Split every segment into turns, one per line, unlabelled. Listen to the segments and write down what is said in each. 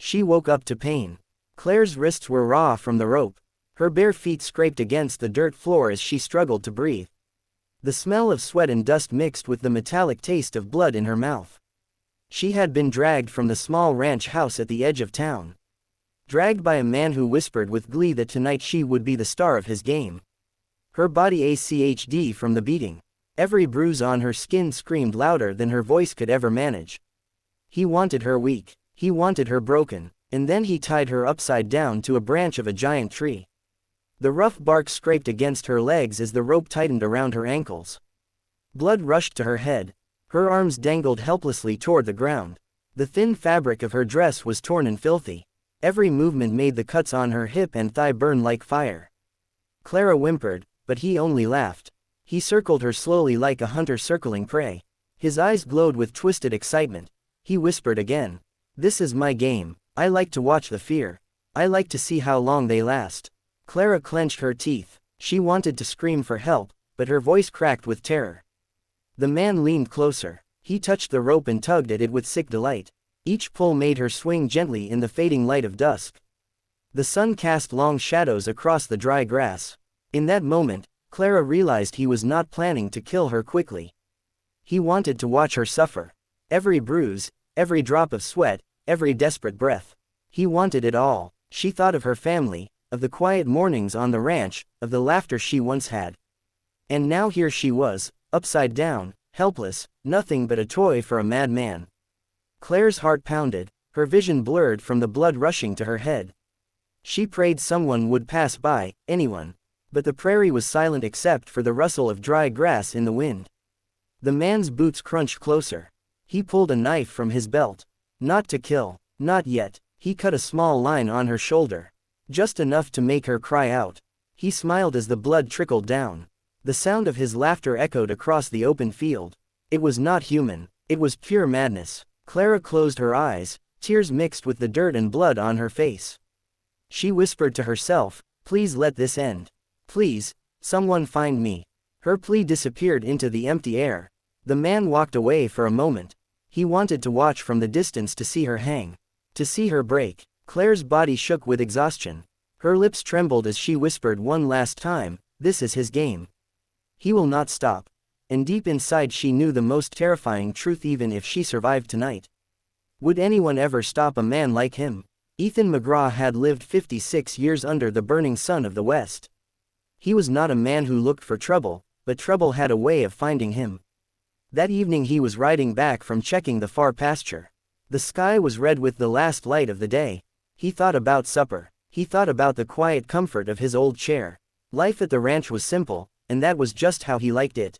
She woke up to pain. Claire's wrists were raw from the rope. Her bare feet scraped against the dirt floor as she struggled to breathe. The smell of sweat and dust mixed with the metallic taste of blood in her mouth. She had been dragged from the small ranch house at the edge of town. Dragged by a man who whispered with glee that tonight she would be the star of his game. Her body ached from the beating. Every bruise on her skin screamed louder than her voice could ever manage. He wanted her weak. He wanted her broken. And then he tied her upside down to a branch of a giant tree. The rough bark scraped against her legs as the rope tightened around her ankles. Blood rushed to her head. Her arms dangled helplessly toward the ground. The thin fabric of her dress was torn and filthy. Every movement made the cuts on her hip and thigh burn like fire. Clara whimpered, but he only laughed. He circled her slowly like a hunter circling prey. His eyes glowed with twisted excitement. He whispered again. "This is my game. I like to watch the fear. I like to see how long they last." Clara clenched her teeth. She wanted to scream for help, but her voice cracked with terror. The man leaned closer. He touched the rope and tugged at it with sick delight. Each pull made her swing gently in the fading light of dusk. The sun cast long shadows across the dry grass. In that moment, Clara realized he was not planning to kill her quickly. He wanted to watch her suffer. Every bruise, every drop of sweat, every desperate breath. He wanted it all. She thought of her family, of the quiet mornings on the ranch, of the laughter she once had. And now here she was, upside down, helpless, nothing but a toy for a madman. Claire's heart pounded, her vision blurred from the blood rushing to her head. She prayed someone would pass by, anyone. But the prairie was silent except for the rustle of dry grass in the wind. The man's boots crunched closer. He pulled a knife from his belt. Not to kill, not yet. He cut a small line on her shoulder. Just enough to make her cry out. He smiled as the blood trickled down. The sound of his laughter echoed across the open field. It was not human. It was pure madness. Clara closed her eyes, tears mixed with the dirt and blood on her face. She whispered to herself, "Please let this end. Please, someone find me." Her plea disappeared into the empty air. The man walked away for a moment. He wanted to watch from the distance to see her hang. To see her break. Claire's body shook with exhaustion. Her lips trembled as she whispered one last time, "This is his game. He will not stop." And deep inside she knew the most terrifying truth even if she survived tonight. Would anyone ever stop a man like him? Ethan McGraw had lived 56 years under the burning sun of the West. He was not a man who looked for trouble, but trouble had a way of finding him. That evening he was riding back from checking the far pasture. The sky was red with the last light of the day. He thought about supper. He thought about the quiet comfort of his old chair. Life at the ranch was simple, and that was just how he liked it.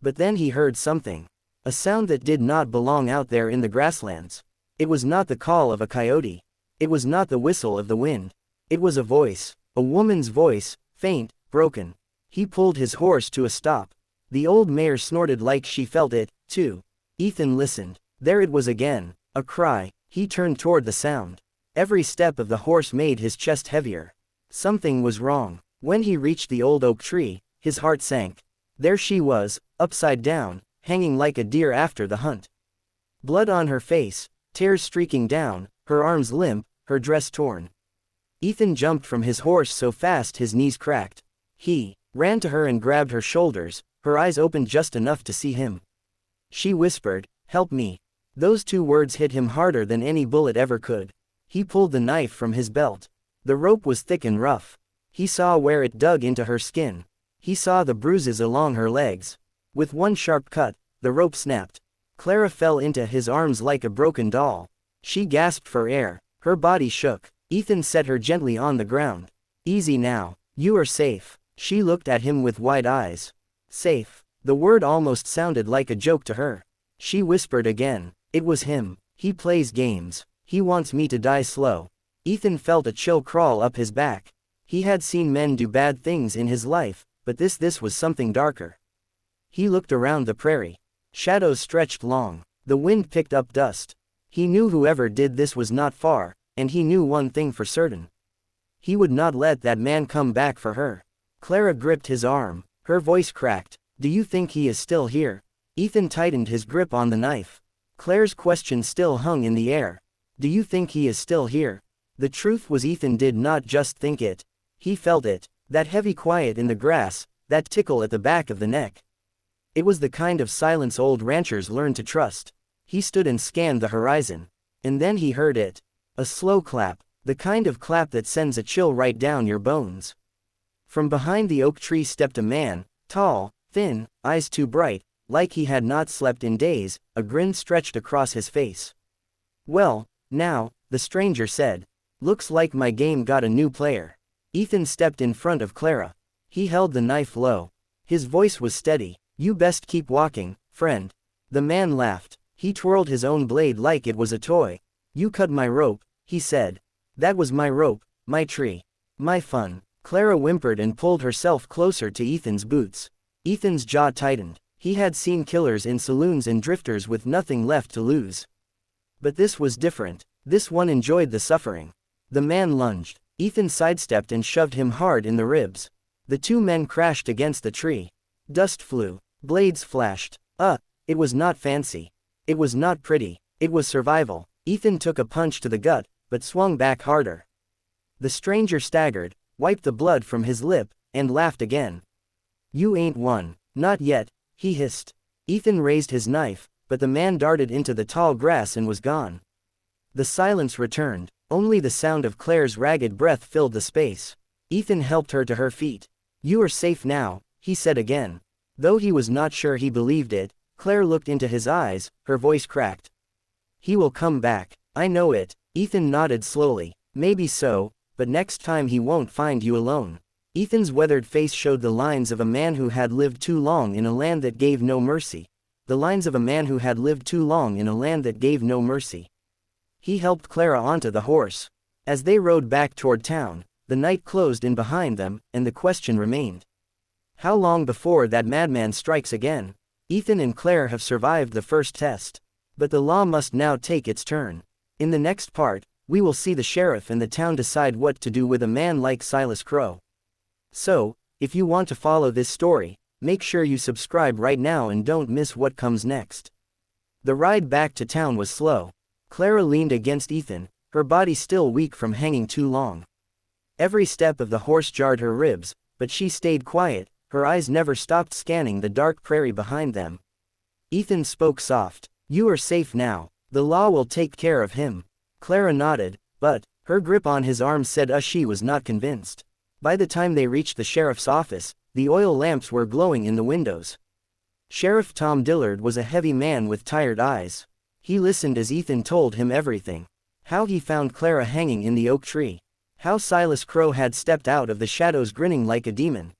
But then he heard something. A sound that did not belong out there in the grasslands. It was not the call of a coyote. It was not the whistle of the wind. It was a voice. A woman's voice, faint, broken. He pulled his horse to a stop. The old mare snorted like she felt it, too. Ethan listened. There it was again. A cry. He turned toward the sound. Every step of the horse made his chest heavier. Something was wrong. When he reached the old oak tree, his heart sank. There she was, upside down, hanging like a deer after the hunt. Blood on her face, tears streaking down, her arms limp, her dress torn. Ethan jumped from his horse so fast his knees cracked. He ran to her and grabbed her shoulders, her eyes opened just enough to see him. She whispered, "Help me." Those two words hit him harder than any bullet ever could. He pulled the knife from his belt. The rope was thick and rough. He saw where it dug into her skin. He saw the bruises along her legs. With one sharp cut, the rope snapped. Clara fell into his arms like a broken doll. She gasped for air. Her body shook. Ethan set her gently on the ground. "Easy now. You are safe." She looked at him with wide eyes. Safe. The word almost sounded like a joke to her. She whispered again. "It was him. He plays games. He wants me to die slow." Ethan felt a chill crawl up his back. He had seen men do bad things in his life, but this was something darker. He looked around the prairie. Shadows stretched long. The wind picked up dust. He knew whoever did this was not far, and he knew one thing for certain. He would not let that man come back for her. Clara gripped his arm. Her voice cracked. "Do you think he is still here?" Ethan tightened his grip on the knife. Claire's question still hung in the air. Do you think he is still here? The truth was Ethan did not just think it. He felt it. That heavy quiet in the grass, that tickle at the back of the neck. It was the kind of silence old ranchers learn to trust. He stood and scanned the horizon. And then he heard it. A slow clap. The kind of clap that sends a chill right down your bones. From behind the oak tree stepped a man, tall, thin, eyes too bright, like he had not slept in days, a grin stretched across his face. "Well, now," the stranger said. "Looks like my game got a new player." Ethan stepped in front of Clara. He held the knife low. His voice was steady. "You best keep walking, friend." The man laughed. He twirled his own blade like it was a toy. "You cut my rope," he said. "That was my rope, my tree, my fun." Clara whimpered and pulled herself closer to Ethan's boots. Ethan's jaw tightened. He had seen killers in saloons and drifters with nothing left to lose. But this was different. This one enjoyed the suffering. The man lunged. Ethan sidestepped and shoved him hard in the ribs. The two men crashed against the tree. Dust flew. Blades flashed. It was not fancy. It was not pretty. It was survival. Ethan took a punch to the gut, but swung back harder. The stranger staggered, wiped the blood from his lip, and laughed again. "You ain't won. Not yet," he hissed. Ethan raised his knife, but the man darted into the tall grass and was gone. The silence returned. Only the sound of Claire's ragged breath filled the space. Ethan helped her to her feet. "You are safe now," he said again. Though he was not sure he believed it, Claire looked into his eyes, her voice cracked. "He will come back. I know it." Ethan nodded slowly. "Maybe so, but next time he won't find you alone." Ethan's weathered face showed the lines of a man who had lived too long in a land that gave no mercy. The lines of a man who had lived too long in a land that gave no mercy. He helped Clara onto the horse. As they rode back toward town, the night closed in behind them, and the question remained. How long before that madman strikes again? Ethan and Claire have survived the first test. But the law must now take its turn. In the next part, we will see the sheriff and the town decide what to do with a man like Silas Crow. So, if you want to follow this story, make sure you subscribe right now and don't miss what comes next. The ride back to town was slow. Clara leaned against Ethan, her body still weak from hanging too long. Every step of the horse jarred her ribs, but she stayed quiet, her eyes never stopped scanning the dark prairie behind them. Ethan spoke soft. "You are safe now. The law will take care of him." Clara nodded, but her grip on his arm said she was not convinced. By the time they reached the sheriff's office, the oil lamps were glowing in the windows. Sheriff Tom Dillard was a heavy man with tired eyes. He listened as Ethan told him everything. How he found Clara hanging in the oak tree. How Silas Crow had stepped out of the shadows grinning like a demon.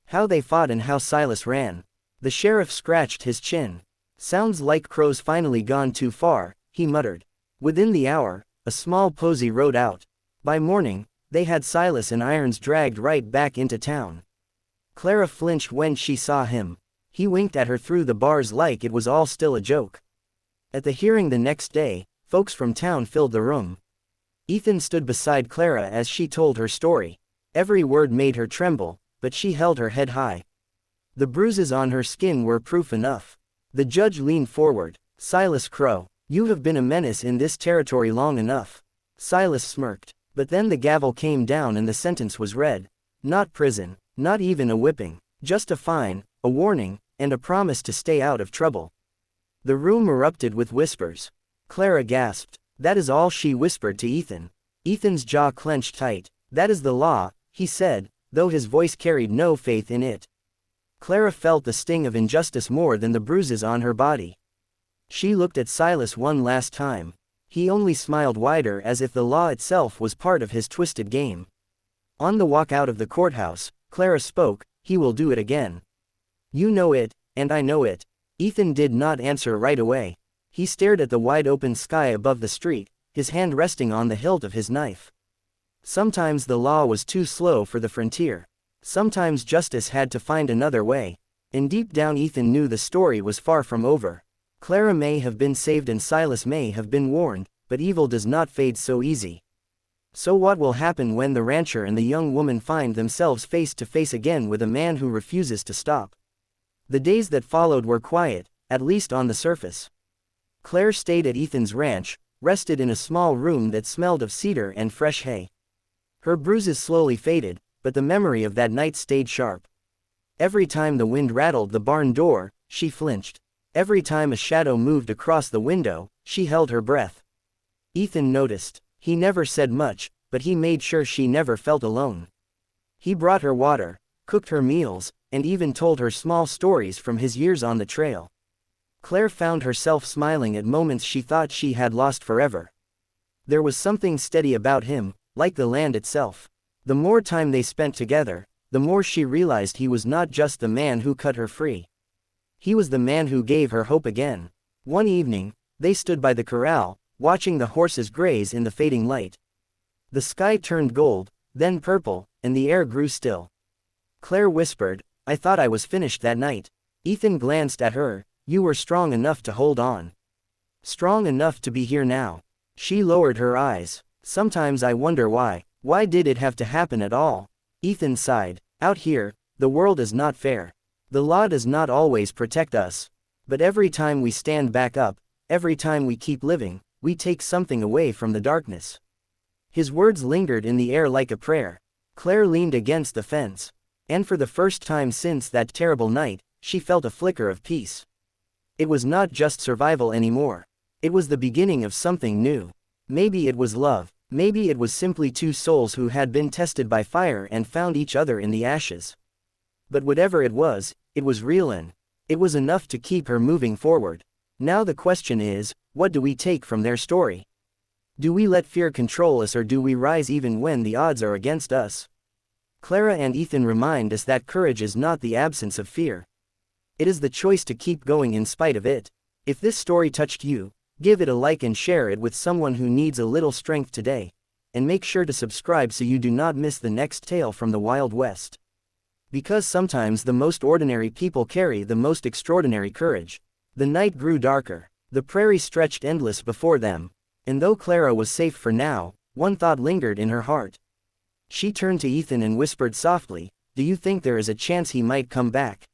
How they fought and how Silas ran. The sheriff scratched his chin. "Sounds like Crow's finally gone too far," he muttered. Within the hour, a small posy rode out. By morning, they had Silas and Irons dragged right back into town. Clara flinched when she saw him. He winked at her through the bars like it was all still a joke. At the hearing the next day, folks from town filled the room. Ethan stood beside Clara as she told her story. Every word made her tremble, but she held her head high. The bruises on her skin were proof enough. The judge leaned forward. "Silas Crow, you have been a menace in this territory long enough." Silas smirked. But then the gavel came down and the sentence was read. Not prison, not even a whipping, just a fine, a warning, and a promise to stay out of trouble. The room erupted with whispers. Clara gasped. "That is all," she whispered to Ethan. Ethan's jaw clenched tight. "That is the law," he said, though his voice carried no faith in it. Clara felt the sting of injustice more than the bruises on her body. She looked at Silas one last time. He only smiled wider as if the law itself was part of his twisted game. On the walk out of the courthouse, Clara spoke, "He will do it again. You know it, and I know it." Ethan did not answer right away. He stared at the wide-open sky above the street, his hand resting on the hilt of his knife. Sometimes the law was too slow for the frontier. Sometimes justice had to find another way. And deep down Ethan knew the story was far from over. Clara may have been saved and Silas may have been warned, but evil does not fade so easy. So what will happen when the rancher and the young woman find themselves face to face again with a man who refuses to stop? The days that followed were quiet, at least on the surface. Claire stayed at Ethan's ranch, rested in a small room that smelled of cedar and fresh hay. Her bruises slowly faded, but the memory of that night stayed sharp. Every time the wind rattled the barn door, she flinched. Every time a shadow moved across the window, she held her breath. Ethan noticed. He never said much, but he made sure she never felt alone. He brought her water, cooked her meals, and even told her small stories from his years on the trail. Claire found herself smiling at moments she thought she had lost forever. There was something steady about him, like the land itself. The more time they spent together, the more she realized he was not just the man who cut her free. He was the man who gave her hope again. One evening, they stood by the corral, watching the horses graze in the fading light. The sky turned gold, then purple, and the air grew still. Claire whispered, "I thought I was finished that night." Ethan glanced at her. "You were strong enough to hold on. Strong enough to be here now." She lowered her eyes. "Sometimes I wonder why. Why did it have to happen at all?" Ethan sighed. "Out here, the world is not fair. The law does not always protect us. But every time we stand back up, every time we keep living, we take something away from the darkness." His words lingered in the air like a prayer. Claire leaned against the fence. And for the first time since that terrible night, she felt a flicker of peace. It was not just survival anymore. It was the beginning of something new. Maybe it was love. Maybe it was simply two souls who had been tested by fire and found each other in the ashes. But whatever it was real and it was enough to keep her moving forward. Now the question is, what do we take from their story? Do we let fear control us, or do we rise even when the odds are against us? Clara and Ethan remind us that courage is not the absence of fear. It is the choice to keep going in spite of it. If this story touched you, give it a like and share it with someone who needs a little strength today. And make sure to subscribe so you do not miss the next tale from the Wild West. Because sometimes the most ordinary people carry the most extraordinary courage. The night grew darker. The prairie stretched endless before them. And though Clara was safe for now, one thought lingered in her heart. She turned to Ethan and whispered softly, "Do you think there is a chance he might come back?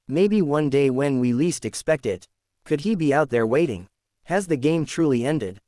Maybe one day when we least expect it. Could he be out there waiting? Has the game truly ended?